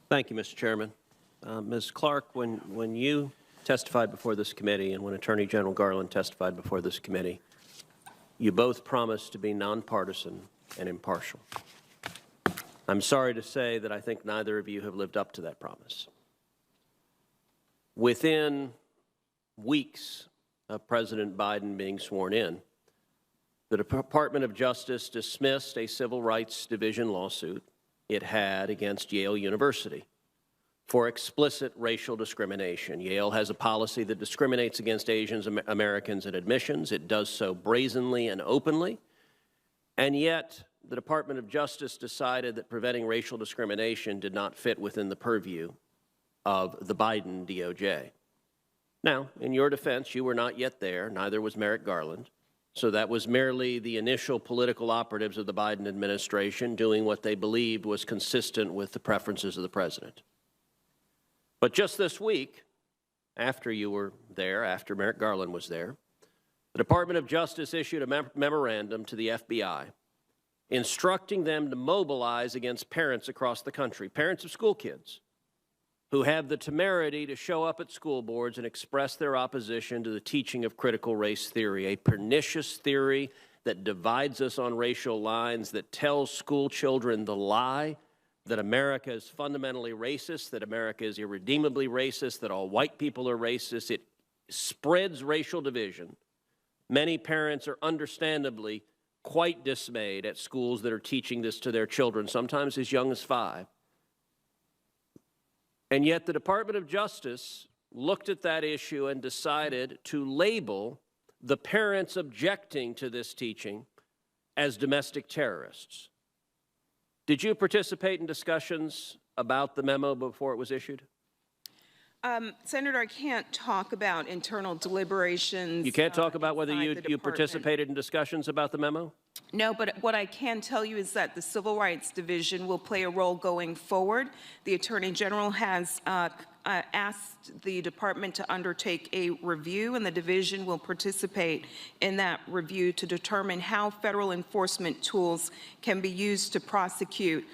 Thank you, Mr. Chairman. Ms. Clark, when you testified before this committee and when Attorney General Garland testified before this committee, you both promised to be nonpartisan and impartial. I'm sorry to say that I think neither of you have lived up to that promise. Within weeks of President Biden being sworn in, the Department of Justice dismissed a Civil Rights Division lawsuit it had against Yale University for explicit racial discrimination. Yale has a policy that discriminates against Asian Americans at admissions. It does so brazenly and openly. And yet, the Department of Justice decided that preventing racial discrimination did not fit within the purview of the Biden DOJ. Now, in your defense, you were not yet there, neither was Merrick Garland. So that was merely the initial political operatives of the Biden administration doing what they believed was consistent with the preferences of the president. But just this week, after you were there, after Merrick Garland was there, the Department of Justice issued a memorandum to the FBI instructing them to mobilize against parents across the country, parents of school kids, who have the temerity to show up at school boards and express their opposition to the teaching of critical race theory, a pernicious theory that divides us on racial lines, that tells school children the lie that America is fundamentally racist, that America is irredeemably racist, that all white people are racist. It spreads racial division. Many parents are understandably quite dismayed at schools that are teaching this to their children, sometimes as young as 5. And yet the Department of Justice looked at that issue and decided to label the parents objecting to this teaching as domestic terrorists. Did you participate in discussions about the memo before it was issued? Senator, I can't talk about internal deliberations. You can't talk about whether you participated in discussions about the memo? No, but what I can tell you is that the Civil Rights Division will play a role going forward. The Attorney General has asked the department to undertake a review, and the division will participate in that review to determine how federal enforcement tools can be used to prosecute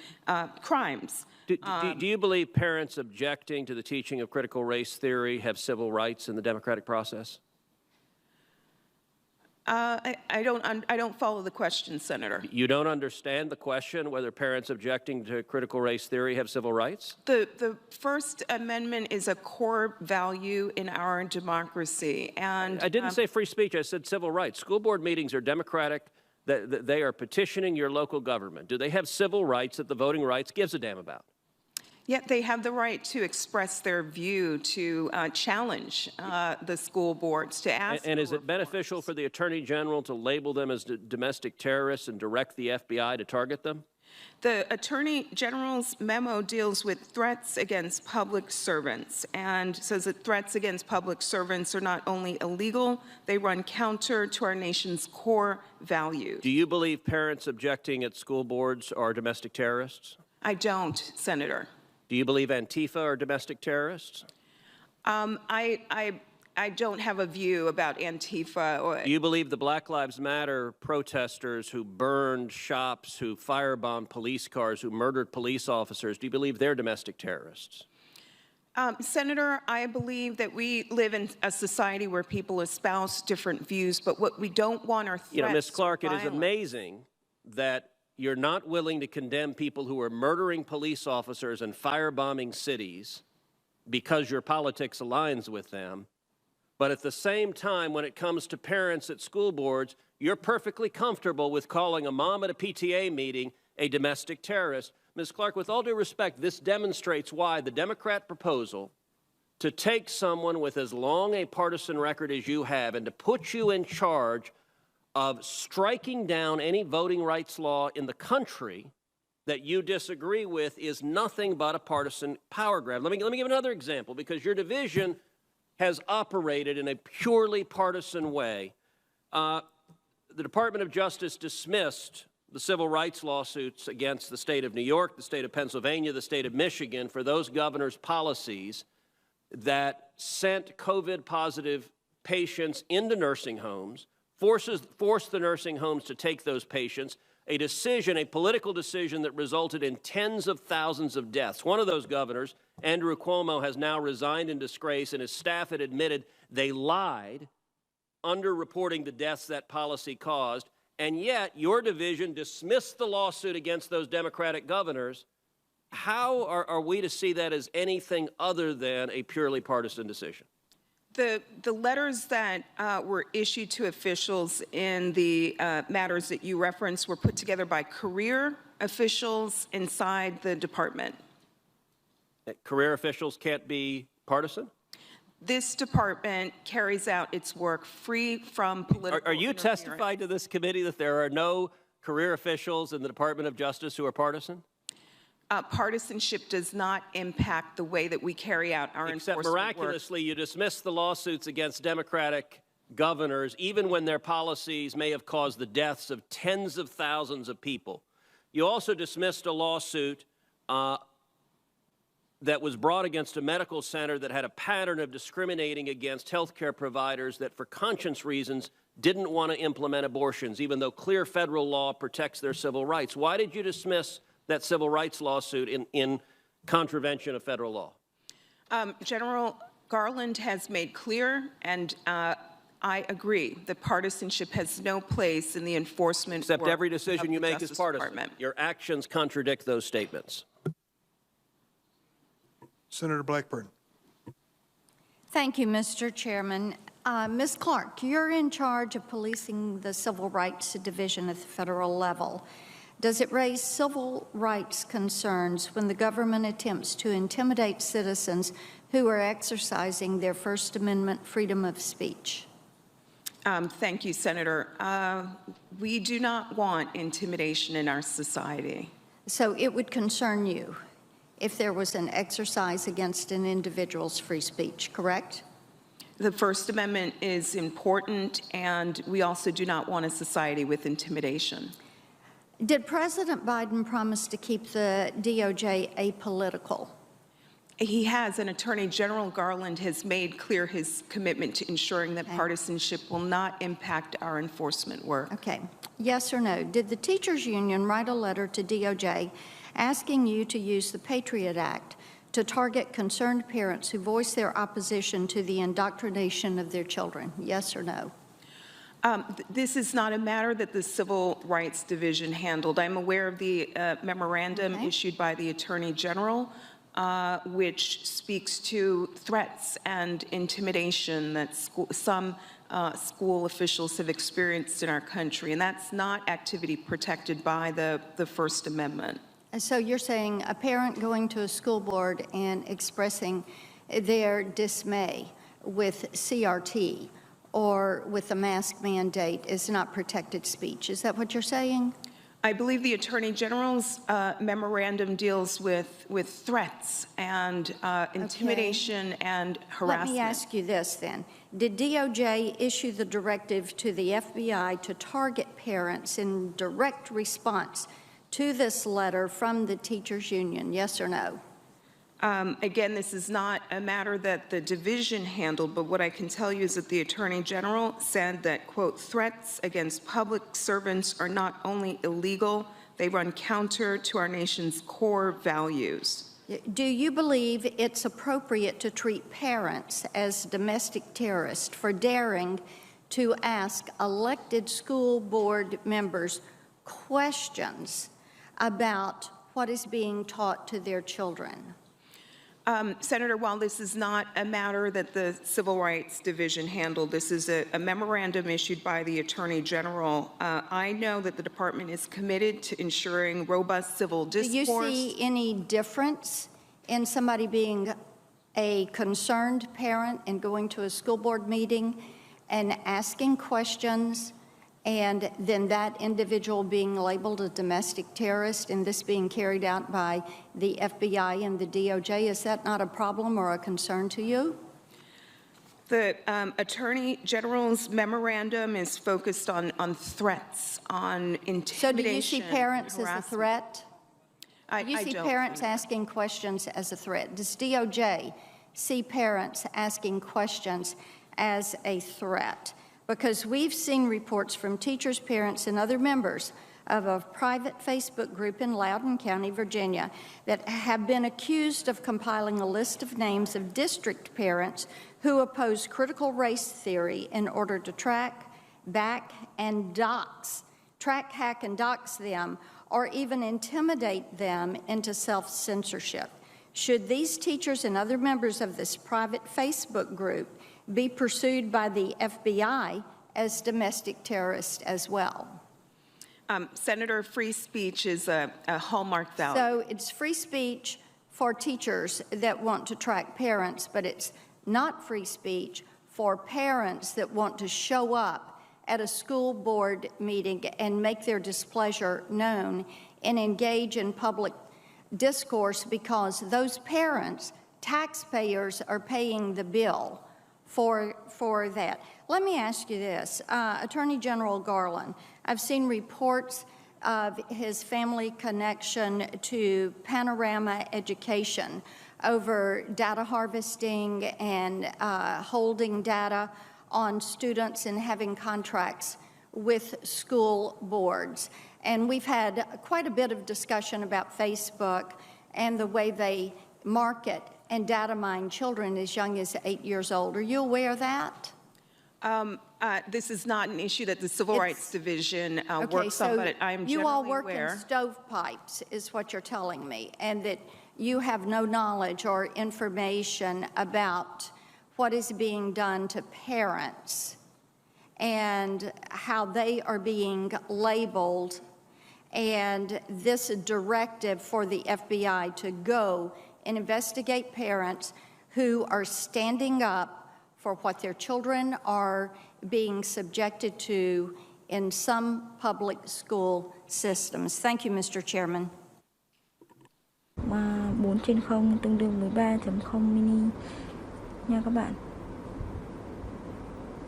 crimes. Do you believe parents objecting to the teaching of critical race theory have civil rights in the democratic process? I don't follow the question, Senator. You don't understand the question whether parents objecting to critical race theory have civil rights? The First Amendment is a core value in our democracy, and I didn't say free speech. I said civil rights. School board meetings are democratic. They are petitioning your local government. Do they have civil rights that the voting rights gives a damn about? Yet they have the right to express their view, to challenge the school boards, to ask. And is it beneficial for the Attorney General to label them as domestic terrorists and direct the FBI to target them? The Attorney General's memo deals with threats against public servants and says that threats against public servants are not only illegal, they run counter to our nation's core values. Do you believe parents objecting at school boards are domestic terrorists? I don't, Senator. Do you believe Antifa are domestic terrorists? I don't have a view about Antifa. Do you believe the Black Lives Matter protesters who burned shops, who firebombed police cars, who murdered police officers, do you believe they're domestic terrorists? Senator, I believe that we live in a society where people espouse different views, but what we don't want are threats. You know, Ms. Clark, it is violence. amazing that you're not willing to condemn people who are murdering police officers and firebombing cities because your politics aligns with them. But at the same time, when it comes to parents at school boards, you're perfectly comfortable with calling a mom at a PTA meeting a domestic terrorist. Ms. Clark, with all due respect, this demonstrates why the Democrat proposal to take someone with as long a partisan record as you have and to put you in charge of striking down any voting rights law in the country that you disagree with is nothing but a partisan power grab. Let me give another example, because your division has operated in a purely partisan way. The Department of Justice dismissed the civil rights lawsuits against the state of New York, the state of Pennsylvania, the state of Michigan for those governors' policies that sent COVID-positive patients into nursing homes, forced the nursing homes to take those patients, a decision, a political decision that resulted in tens of thousands of deaths. One of those governors, Andrew Cuomo, has now resigned in disgrace, and his staff had admitted they lied, underreporting the deaths that policy caused, and yet your division dismissed the lawsuit against those Democratic governors. How are we to see that as anything other than a purely partisan decision? The letters that were issued to officials in the matters that you referenced were put together by career officials inside the department. Career officials can't be partisan? This department carries out its work free from political Are you interference. testifying to this committee that there are no career officials in the Department of Justice who are partisan? Partisanship does not impact the way that we carry out our Except enforcement miraculously, you dismissed the lawsuits against Democratic governors, even when their policies may have caused the deaths of tens of thousands of people. You also dismissed a lawsuit that was brought against a medical center that had a pattern of discriminating against health care providers that, for conscience reasons, didn't want to implement abortions, even though clear federal law protects their civil rights. Why did you dismiss that civil rights lawsuit in contravention of federal law? General Garland has made clear, and I agree, that partisanship has no place in the enforcement Except every decision you make is Justice partisan. Department. Your actions contradict those statements. Senator Blackburn. Thank you, Mr. Chairman. Ms. Clark, you're in charge of policing the Civil Rights Division at the federal level. Does it raise civil rights concerns when the government attempts to intimidate citizens who are exercising their First Amendment freedom of speech? Thank you, Senator. We do not want intimidation in our society. So it would concern you if there was an exercise against an individual's free speech, correct? The First Amendment is important, and we also do not want a society with intimidation. Did President Biden promise to keep the DOJ apolitical? He has, and Attorney General Garland has made clear his commitment to ensuring that partisanship will not impact our enforcement work. Okay. Yes or no? Did the teachers union write a letter to DOJ asking you to use the Patriot Act to target concerned parents who voice their opposition to the indoctrination of their children? Yes or no? This is not a matter that the Civil Rights Division handled. I'm aware of the memorandum issued by the Attorney General, which speaks to threats and intimidation that some school officials have experienced in our country, and that's not activity protected by the First Amendment. So you're saying a parent going to a school board and expressing their dismay with CRT or with the mask mandate is not protected speech. Is that what you're saying? I believe the Attorney General's memorandum deals with threats and intimidation and harassment. Let me ask you this then. Did DOJ issue the directive to the FBI to target parents in direct response to this letter from the teachers union, yes or no? Again, this is not a matter that the division handled, but what I can tell you is that the Attorney General said that, quote, threats against public servants are not only illegal, they run counter to our nation's core values. Do you believe it's appropriate to treat parents as domestic terrorists for daring to ask elected school board members questions about what is being taught to their children? Senator, while this is not a matter that the Civil Rights Division handled, this is a memorandum issued by the Attorney General. I know that the department is committed to ensuring robust civil discourse. Do you see any difference in somebody being a concerned parent and going to a school board meeting and asking questions, and then that individual being labeled a domestic terrorist and this being carried out by the FBI and the DOJ? Is that not a problem or a concern to you? The Attorney General's memorandum is focused on threats, on intimidation. So do you see parents as a harassment. threat? I Do you see don't, parents Senator. asking questions as a threat? Does DOJ see parents asking questions as a threat? Because we've seen reports from teachers, parents, and other members of a private Facebook group in Loudoun County, Virginia, that have been accused of compiling a list of names of district parents who oppose critical race theory in order to track, hack, and dox them, or even intimidate them into self-censorship. Should these teachers and other members of this private Facebook group be pursued by the FBI as domestic terrorists as well? Senator, free speech is a hallmark value. So it's free speech for teachers that want to track parents, but it's not free speech for parents that want to show up at a school board meeting and make their displeasure known and engage in public discourse, because those parents, taxpayers, are paying the bill for that. Let me ask you this. Attorney General Garland, I've seen reports of his family connection to Panorama Education over data harvesting and holding data on students and having contracts with school boards. And we've had quite a bit of discussion about Facebook and the way they market and data mine children as young as 8 years old. Are you aware of that? This is not an issue that the Civil Rights Division works on, but I am generally aware. You all work in stovepipes, is what you're telling me, and that you have no knowledge or information about what is being done to parents and how they are being labeled, and this directive for the FBI to go and investigate parents who are standing up for what their children are being subjected to in some public school systems. Thank you, Mr. Chairman. 4/0 tương đương 13.0 mini nha các bạn.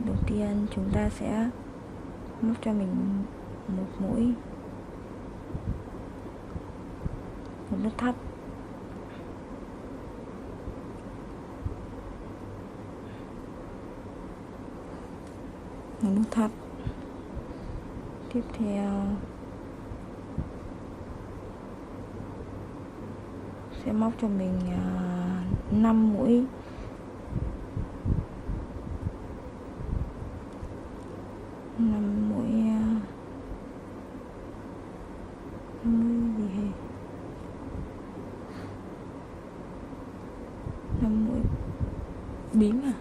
Đầu tiên chúng ta sẽ móc cho mình một mũi, một nút thắt. Một nút thắt. Tiếp theo sẽ móc cho mình 5 mũi. Mũi gì hề? 5 mũi bím à?